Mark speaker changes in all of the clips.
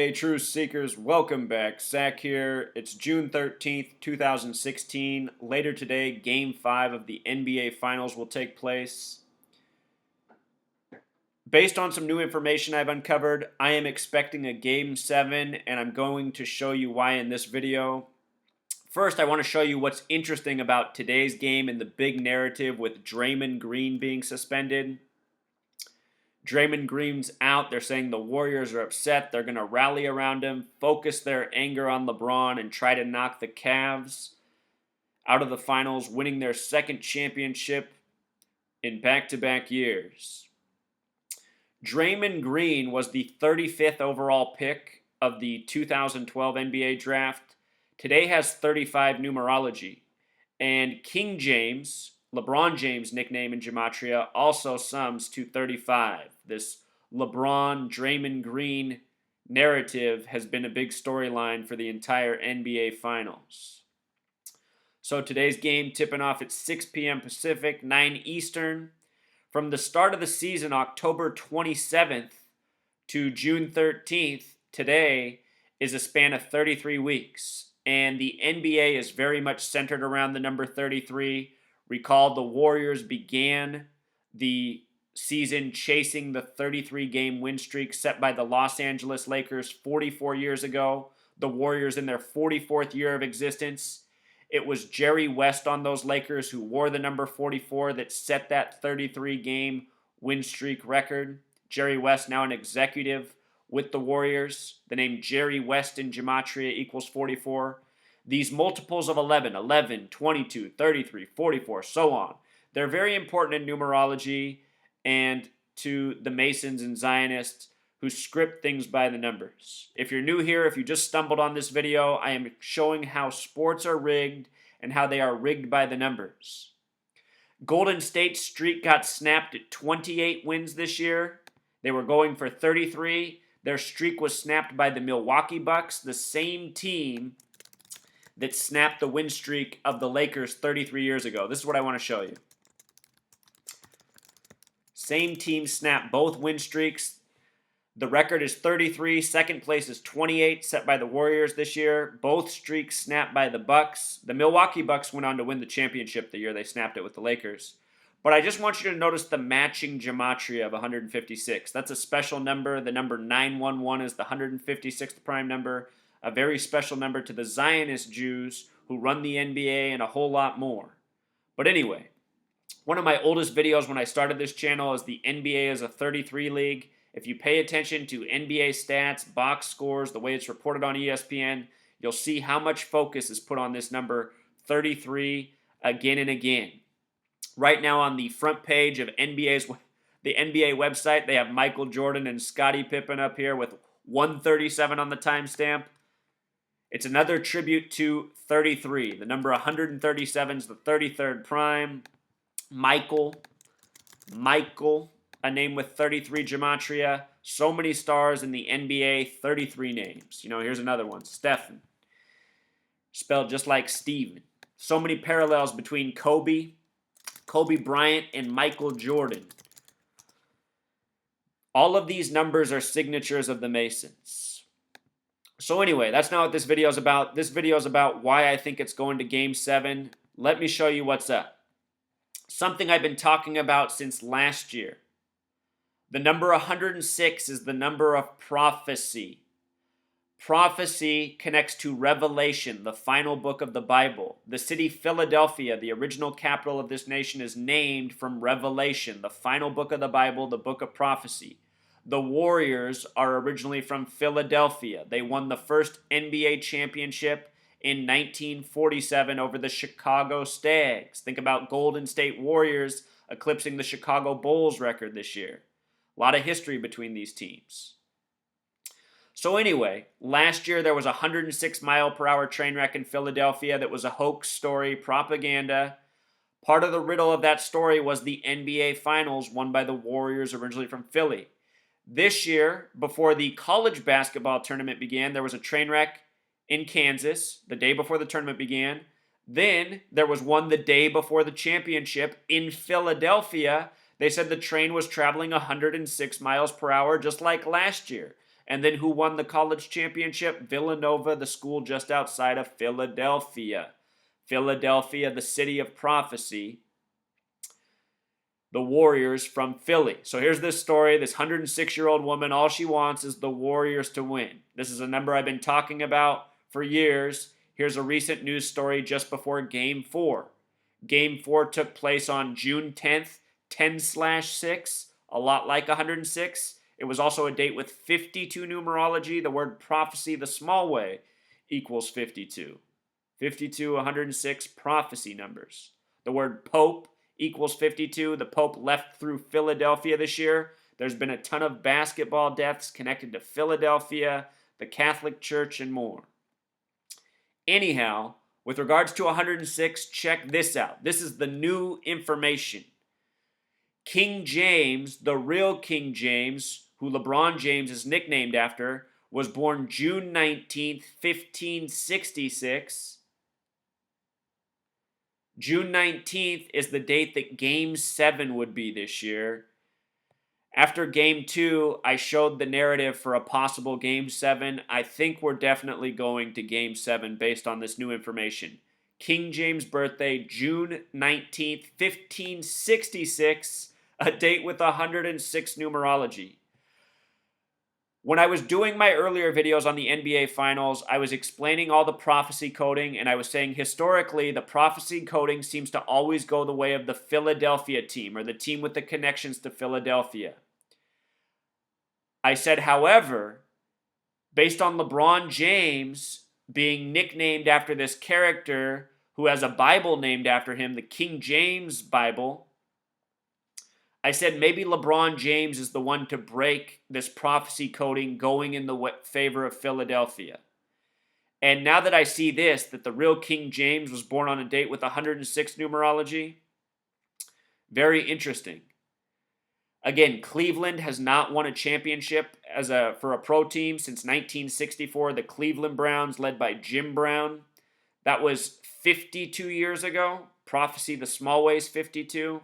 Speaker 1: Hey, Truth Seekers, welcome back. Zach here. It's June 13th, 2016. Later today, Game 5 of the NBA Finals will take place. Based on some new information I've uncovered, I am expecting a Game 7, and I'm going to show you why in this video. First, I want to show you what's interesting about today's game and the big narrative with Draymond Green being suspended. Draymond Green's out. They're saying the Warriors are upset. They're going to rally around him, focus their anger on LeBron, and try to knock the Cavs out of the finals, winning their second championship in back-to-back years. Draymond Green was the 35th overall pick of the 2012 NBA draft. Today has 35 numerology. And King James, LeBron James' nickname in Gematria, also sums to 35. This LeBron, Draymond Green narrative has been a big storyline for the entire NBA Finals. So today's game tipping off at 6 p.m. Pacific, 9 Eastern. From the start of the season, October 27th to June 13th, today is a span of 33 weeks. And the NBA is very much centered around the number 33. Recall the Warriors began the season chasing the 33-game win streak set by the Los Angeles Lakers 44 years ago. The Warriors in their 44th year of existence. It was Jerry West on those Lakers who wore the number 44 that set that 33-game win streak record. Jerry West, now an executive with the Warriors. The name Jerry West in Gematria equals 44. These multiples of 11, 11, 22, 33, 44, so on. They're very important in numerology and to the Masons and Zionists who script things by the numbers. If you're new here, if you just stumbled on this video, I am showing how sports are rigged and how they are rigged by the numbers. Golden State's streak got snapped at 28 wins this year. They were going for 33. Their streak was snapped by the Milwaukee Bucks, the same team that snapped the win streak of the Lakers 33 years ago. This is what I want to show you. Same team snapped both win streaks. The record is 33. Second place is 28, set by the Warriors this year. Both streaks snapped by the Bucks. The Milwaukee Bucks went on to win the championship the year they snapped it with the Lakers. But I just want you to notice the matching gematria of 156. That's a special number. The number 911 is the 156th prime number. A very special number to the Zionist Jews who run the NBA and a whole lot more. But anyway, one of my oldest videos when I started this channel is the NBA is a 33 league. If you pay attention to NBA stats, box scores, the way it's reported on ESPN, you'll see how much focus is put on this number 33 again and again. Right now on the front page of the NBA website, they have Michael Jordan and Scottie Pippen up here with 137 on the timestamp. It's another tribute to 33. The number 137 is the 33rd prime. Michael, a name with 33 gematria. So many stars in the NBA, 33 names. Here's another one. Stephen, spelled just like Steven. So many parallels between Kobe Bryant, and Michael Jordan. All of these numbers are signatures of the Masons. So anyway, that's not what this video is about. This video is about why I think it's going to Game 7. Let me show you what's up. Something I've been talking about since last year. The number 106 is the number of prophecy. Prophecy connects to Revelation, the final book of the Bible. The city Philadelphia, the original capital of this nation, is named from Revelation, the final book of the Bible, the book of prophecy. The Warriors are originally from Philadelphia. They won the first NBA championship in 1947 over the Chicago Stags. Think about Golden State Warriors eclipsing the Chicago Bulls record this year. A lot of history between these teams. So anyway, last year there was a 106-mile-per-hour train wreck in Philadelphia that was a hoax story, propaganda. Part of the riddle of that story was the NBA Finals won by the Warriors, originally from Philly. This year, before the college basketball tournament began, there was a train wreck in Kansas the day before the tournament began. Then there was one the day before the championship in Philadelphia. They said the train was traveling 106 miles per hour just like last year. And then who won the college championship? Villanova, the school just outside of Philadelphia. Philadelphia, the city of prophecy. The Warriors from Philly. So here's this story. This 106-year-old woman, all she wants is the Warriors to win. This is a number I've been talking about for years. Here's a recent news story just before Game 4. Game 4 took place on June 10th, 10/6, a lot like 106. It was also a date with 52 numerology. The word prophecy, the small way, equals 52. 52, 106, prophecy numbers. The word Pope equals 52. The Pope left through Philadelphia this year. There's been a ton of basketball deaths connected to Philadelphia, the Catholic Church, and more. Anyhow, with regards to 106, check this out. This is the new information. King James, the real King James, who LeBron James is nicknamed after, was born June 19th, 1566. June 19th is the date that Game 7 would be this year. After Game 2, I showed the narrative for a possible Game 7. I think we're definitely going to Game 7 based on this new information. King James' birthday, June 19th, 1566, a date with 106 numerology. When I was doing my earlier videos on the NBA Finals, I was explaining all the prophecy coding, and I was saying historically, the prophecy coding seems to always go the way of the Philadelphia team, or the team with the connections to Philadelphia. I said, however, based on LeBron James being nicknamed after this character who has a Bible named after him, the King James Bible, I said maybe LeBron James is the one to break this prophecy coding going in the favor of Philadelphia. And now that I see this, that the real King James was born on a date with 106 numerology, very interesting. Again, Cleveland has not won a championship for a pro team since 1964. The Cleveland Browns, led by Jim Brown. That was 52 years ago. Prophecy, the small way, is 52.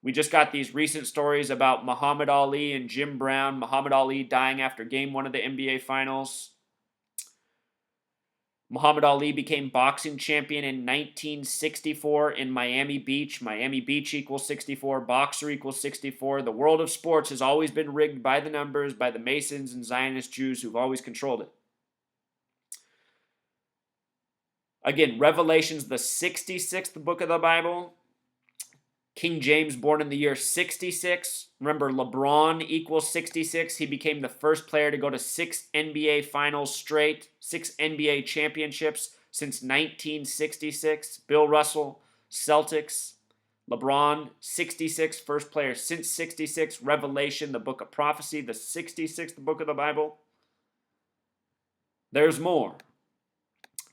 Speaker 1: We just got these recent stories about Muhammad Ali and Jim Brown. Muhammad Ali dying after Game 1 of the NBA Finals. Muhammad Ali became boxing champion in 1964 in Miami Beach. Miami Beach equals 64. Boxer equals 64. The world of sports has always been rigged by the numbers, by the Masons and Zionist Jews who've always controlled it. Again, Revelation's the 66th book of the Bible. King James born in the year 66. Remember, LeBron equals 66. He became the first player to go to 6 NBA finals straight, 6 NBA championships since 1966. Bill Russell, Celtics. LeBron, 66, first player since 66. Revelation, the book of prophecy, the 66th book of the Bible. There's more.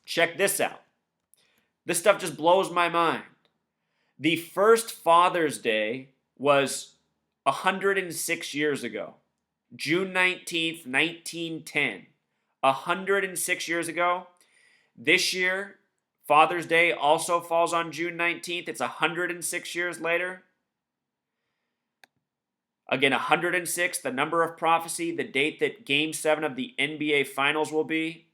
Speaker 1: Check this out. This stuff just blows my mind. The first Father's Day was 106 years ago. June 19th, 1910. 106 years ago. This year, Father's Day also falls on June 19th. It's 106 years later. Again, 106, the number of prophecy, the date that Game 7 of the NBA Finals will be.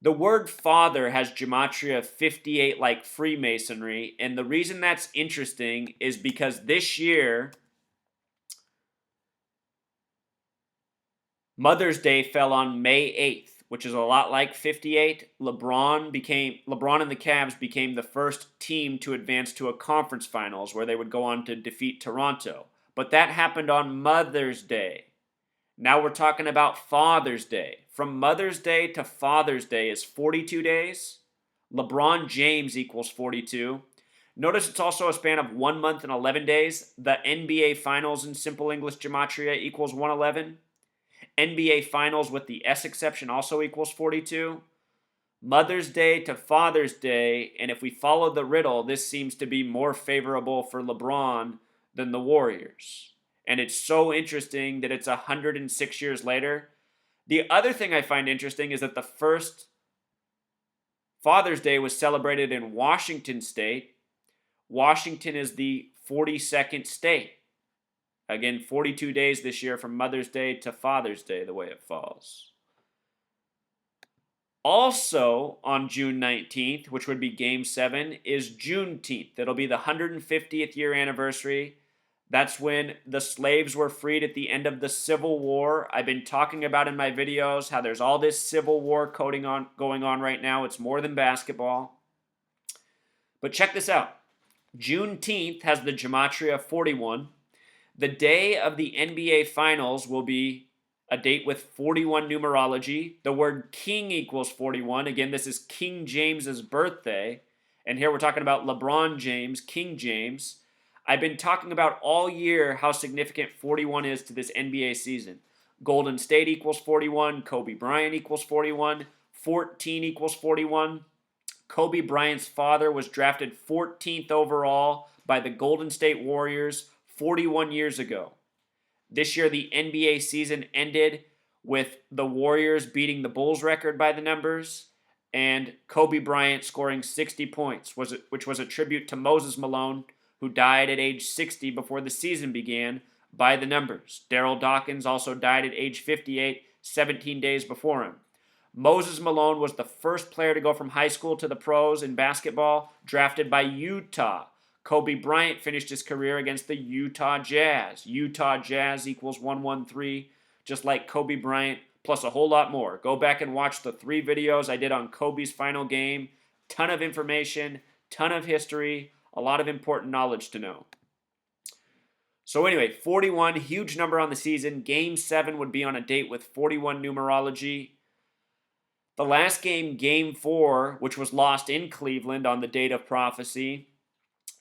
Speaker 1: The word father has gematria 58 like Freemasonry, and the reason that's interesting is because this year, Mother's Day fell on May 8th, which is a lot like 58. LeBron and the Cavs became the first team to advance to a conference finals where they would go on to defeat Toronto. But that happened on Mother's Day. Now we're talking about Father's Day. From Mother's Day to Father's Day is 42 days. LeBron James equals 42. Notice it's also a span of 1 month and 11 days. The NBA Finals in Simple English Gematria equals 111. NBA Finals with the S exception also equals 42. Mother's Day to Father's Day, and if we follow the riddle, this seems to be more favorable for LeBron than the Warriors. And it's so interesting that it's 106 years later. The other thing I find interesting is that the first Father's Day was celebrated in Washington State. Washington is the 42nd state. Again, 42 days this year from Mother's Day to Father's Day, the way it falls. Also on June 19th, which would be Game 7, is Juneteenth. It'll be the 150th year anniversary. That's when the slaves were freed at the end of the Civil War. I've been talking about in my videos how there's all this Civil War going on right now. It's more than basketball. But check this out. Juneteenth has the gematria 41. The day of the NBA Finals will be a date with 41 numerology. The word king equals 41. Again, this is King James's birthday. And here we're talking about LeBron James, King James. I've been talking about all year how significant 41 is to this NBA season. Golden State equals 41. Kobe Bryant equals 41. 14 equals 41. Kobe Bryant's father was drafted 14th overall by the Golden State Warriors 41 years ago. This year, the NBA season ended with the Warriors beating the Bulls record by the numbers and Kobe Bryant scoring 60 points, which was a tribute to Moses Malone, who died at age 60 before the season began, by the numbers. Daryl Dawkins also died at age 58, 17 days before him. Moses Malone was the first player to go from high school to the pros in basketball, drafted by Utah. Kobe Bryant finished his career against the Utah Jazz. Utah Jazz equals 113, just like Kobe Bryant, plus a whole lot more. Go back and watch the 3 videos I did on Kobe's final game. Ton of information, ton of history, a lot of important knowledge to know. So anyway, 41, huge number on the season. Game 7 would be on a date with 41 numerology. The last game, Game 4, which was lost in Cleveland on the date of prophecy,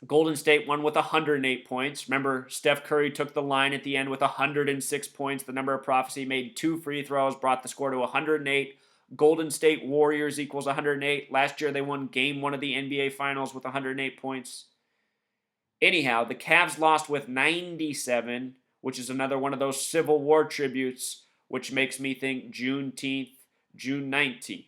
Speaker 1: Golden State won with 108 points. Remember, Steph Curry took the line at the end with 106 points. The number of prophecy made 2 free throws, brought the score to 108. Golden State Warriors equals 108. Last year they won Game 1 of the NBA Finals with 108 points. Anyhow, the Cavs lost with 97, which is another one of those Civil War tributes, which makes me think Juneteenth, June 19th.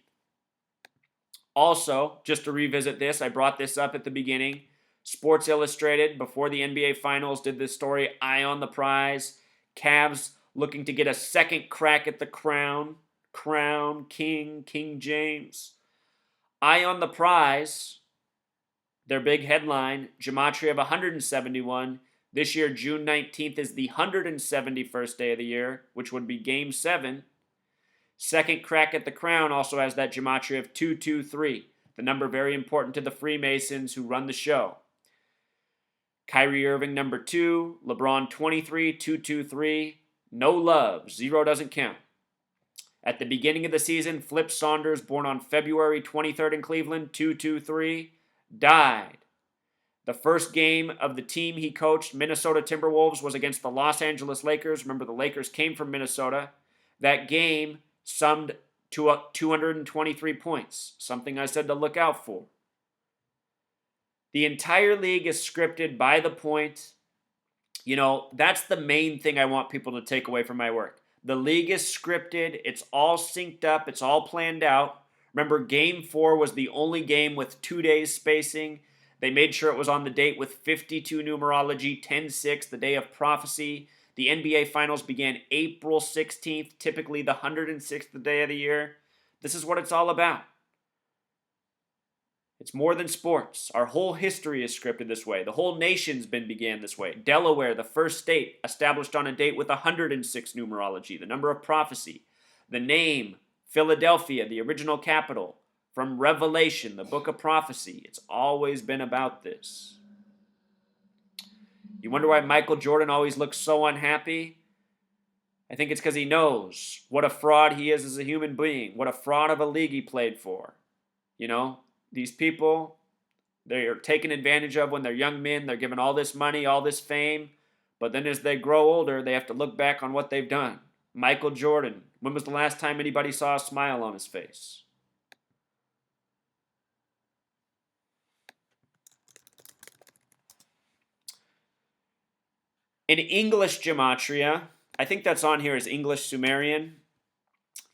Speaker 1: Also, just to revisit this, I brought this up at the beginning. Sports Illustrated, before the NBA Finals, did this story, Eye on the Prize. Cavs looking to get a second crack at the crown. Crown, King James. Eye on the Prize, their big headline, gematria of 171. This year, June 19th, is the 171st day of the year, which would be Game 7. Second crack at the crown also has that gematria of 223, the number very important to the Freemasons who run the show. Kyrie Irving, number 2. LeBron, 23, 223. No love. 0 doesn't count. At the beginning of the season, Flip Saunders, born on February 23rd in Cleveland, 223, died. The first game of the team he coached, Minnesota Timberwolves, was against the Los Angeles Lakers. Remember, the Lakers came from Minnesota. That game summed to 223 points, something I said to look out for. The entire league is scripted by the point. You know, that's the main thing I want people to take away from my work. The league is scripted. It's all synced up. It's all planned out. Remember, Game 4 was the only game with 2 days spacing. They made sure it was on the date with 52 numerology, 10-6, the day of prophecy. The NBA Finals began April 16th, typically the 106th day of the year. This is what it's all about. It's more than sports. Our whole history is scripted this way. The whole nation's began this way. Delaware, the first state, established on a date with 106 numerology, the number of prophecy. The name, Philadelphia, the original capital, from Revelation, the book of prophecy. It's always been about this. You wonder why Michael Jordan always looks so unhappy? I think it's because he knows what a fraud he is as a human being, what a fraud of a league he played for. You know? These people, they are taken advantage of when they're young men. They're given all this money, all this fame. But then as they grow older, they have to look back on what they've done. Michael Jordan, when was the last time anybody saw a smile on his face? In English gematria, I think that's on here as English Sumerian.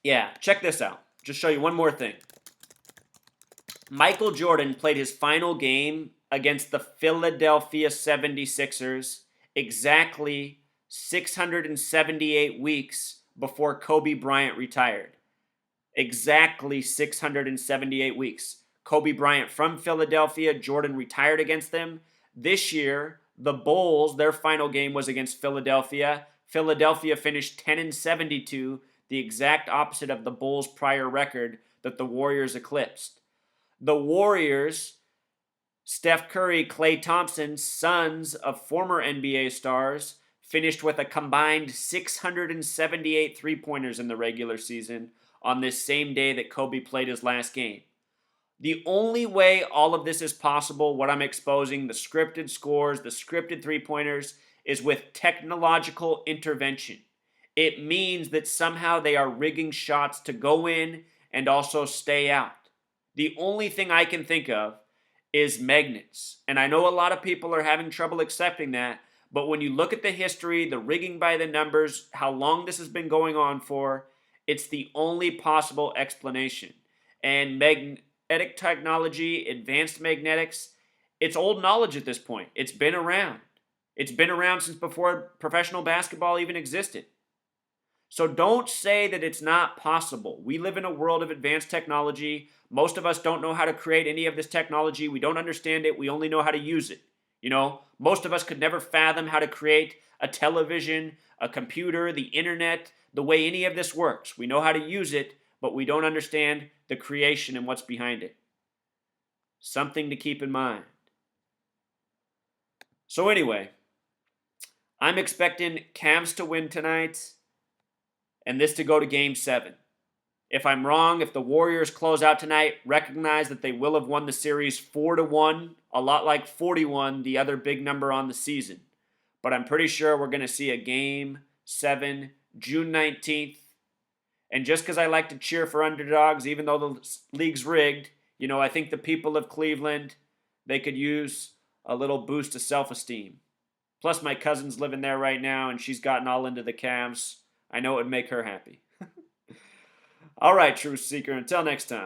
Speaker 1: Yeah, check this out. Just show you one more thing. Michael Jordan played his final game against the Philadelphia 76ers exactly 678 weeks before Kobe Bryant retired. Exactly 678 weeks. Kobe Bryant from Philadelphia, Jordan retired against them. This year, the Bulls, their final game was against Philadelphia. Philadelphia finished 10-72, the exact opposite of the Bulls' prior record that the Warriors eclipsed. The Warriors, Steph Curry, Klay Thompson, sons of former NBA stars, finished with a combined 678 three-pointers in the regular season on this same day that Kobe played his last game. The only way all of this is possible, what I'm exposing, the scripted scores, the scripted three-pointers, is with technological intervention. It means that somehow they are rigging shots to go in and also stay out. The only thing I can think of is magnets. And I know a lot of people are having trouble accepting that, but when you look at the history, the rigging by the numbers, how long this has been going on for, it's the only possible explanation. And magnetic technology, advanced magnetics, it's old knowledge at this point. It's been around. It's been around since before professional basketball even existed. So don't say that it's not possible. We live in a world of advanced technology. Most of us don't know how to create any of this technology. We don't understand it. We only know how to use it. You know, most of us could never fathom how to create a television, a computer, the internet, the way any of this works. We know how to use it, but we don't understand the creation and what's behind it. Something to keep in mind. So anyway, I'm expecting Cavs to win tonight and this to go to Game 7. If I'm wrong, if the Warriors close out tonight, recognize that they will have won the series 4-1, a lot like 41, the other big number on the season. But I'm pretty sure we're going to see a Game 7, June 19th. And just because I like to cheer for underdogs, even though the league's rigged, you know, I think the people of Cleveland, they could use a little boost of self-esteem. Plus, my cousin's living there right now, and she's gotten all into the Cavs. I know it would make her happy. All right, Truth Seeker, until next time.